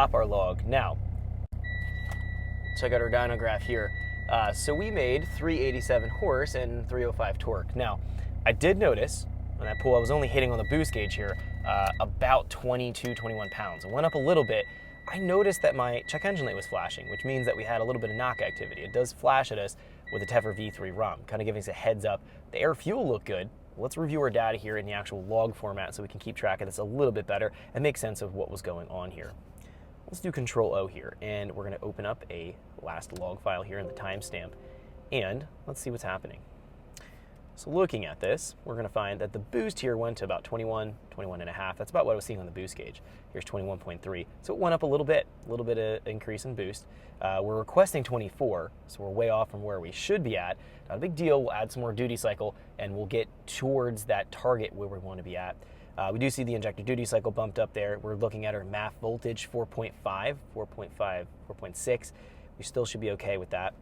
stop our log. Now, check out our dyno graph here. So we made 387 horse and 305 torque. Now, I did notice on that pull, I was only hitting on the boost gauge here about 22, 21 pounds. It went up a little bit. I noticed that my check engine light was flashing, which means that we had a little bit of knock activity. It does flash at us with the Tephra V3 ROM, kind of giving us a heads up. The air fuel looked good. Let's review our data here in the actual log format so we can keep track of this a little bit better and make sense of what was going on here. Let's do Control O here, and we're going to open up a last log file here in the timestamp, and let's see what's happening. So looking at this, we're going to find that the boost here went to about 21, 21 and a half. That's about what I was seeing on the boost gauge. Here's 21.3. So it went up a little bit of increase in boost. We're requesting 24, so we're way off from where we should be at. Not a big deal. We'll add some more duty cycle, and we'll get towards that target where we want to be at. We do see the injector duty cycle bumped up there. We're looking at our MAF voltage 4.5, 4.5, 4.6. We still should be okay with that.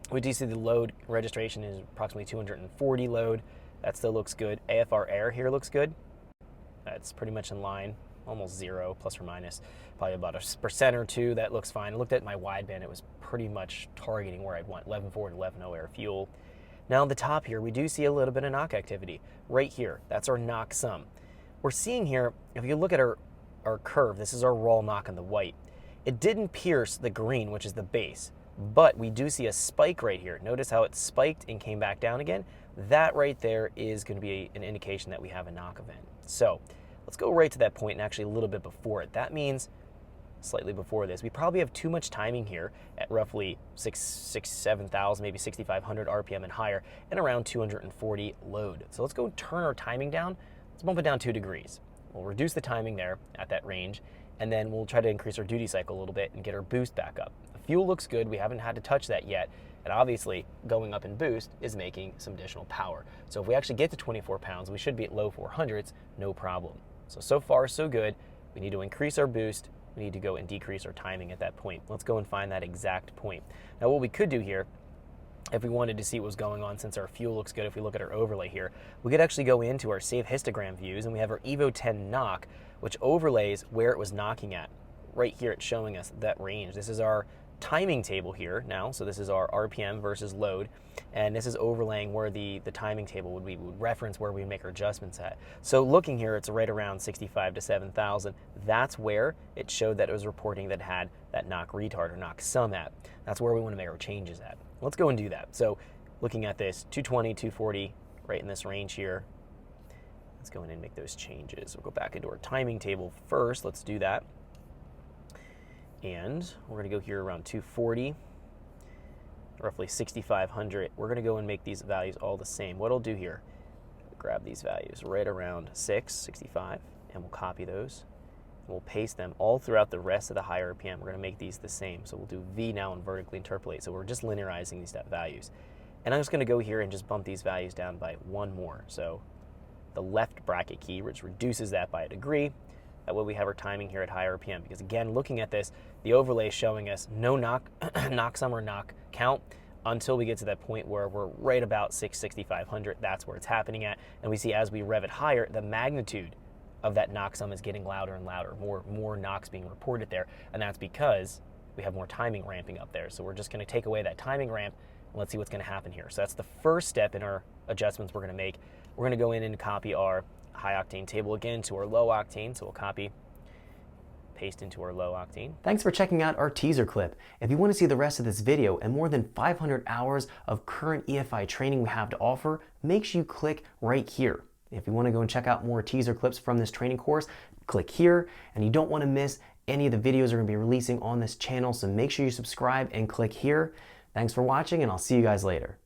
We do see the load registration is approximately 240 load. That still looks good. AFR air here looks good. That's pretty much in line, almost zero, plus or minus, probably about a percent or two. That looks fine. I looked at my wideband. It was pretty much targeting where I'd want 11.4 to 11.0 air fuel. Now on the top here, we do see a little bit of knock activity. Right here, that's our knock sum. We're seeing here, if you look at our curve, this is our raw knock in the white. It didn't pierce the green, which is the base. But we do see a spike right here. Notice how it spiked and came back down again. That right there is going to be an indication that we have a knock event. So let's go right to that point and actually a little bit before it. That means slightly before this, we probably have too much timing here at roughly 7,000, maybe 6,500 RPM and higher, and around 240 load. So let's go turn our timing down. Let's bump it down 2 degrees. We'll reduce the timing there at that range, and then we'll try to increase our duty cycle a little bit and get our boost back up. The fuel looks good. We haven't had to touch that yet. And obviously, going up in boost is making some additional power. So if we actually get to 24 pounds, we should be at low 400s, no problem. So far, so good. We need to increase our boost. We need to go and decrease our timing at that point. Let's go and find that exact point. Now, what we could do here, if we wanted to see what was going on, since our fuel looks good, if we look at our overlay here, we could actually go into our save histogram views, and we have our Evo 10 knock, which overlays where it was knocking at. Right here, it's showing us that range. This is our timing table here now, so this is our RPM versus load, and this is overlaying where the timing table would be. We would reference where we make our adjustments at. So looking here, it's right around 65 to 7,000. That's where it showed that it was reporting that it had that knock retard or knock sum at. That's where we want to make our changes at. Let's go and do that. So looking at this, 220, 240, right in this range here. Let's go in and make those changes. We'll go back into our timing table first. Let's do that. And we're going to go here around 240, roughly 6,500. We're going to go and make these values all the same. What I'll do here, grab these values right around 665, and we'll copy those. And we'll paste them all throughout the rest of the high RPM. We're going to make these the same. So we'll do V now and vertically interpolate. So we're just linearizing these values. And I'm just going to go here and just bump these values down by one more. So the left bracket key, which reduces that by a degree. That way we have our timing here at high RPM. Because again, looking at this, the overlay is showing us no knock, knock sum or knock count until we get to that point where we're right about 6,500. That's where it's happening at. And we see as we rev it higher, the magnitude of that knock sum is getting louder and louder, more knocks being reported there. And that's because we have more timing ramping up there. So we're just going to take away that timing ramp, and let's see what's going to happen here. So that's the first step in our adjustments we're going to make. We're going to go in and copy our high octane table again to our low octane. So we'll copy, paste into our low octane. Thanks for checking out our teaser clip. If you want to see the rest of this video and more than 500 hours of current EFI training we have to offer, make sure you click right here. If you want to go and check out more teaser clips from this training course, click here. And you don't want to miss any of the videos we're going to be releasing on this channel, so make sure you subscribe and click here. Thanks for watching, and I'll see you guys later.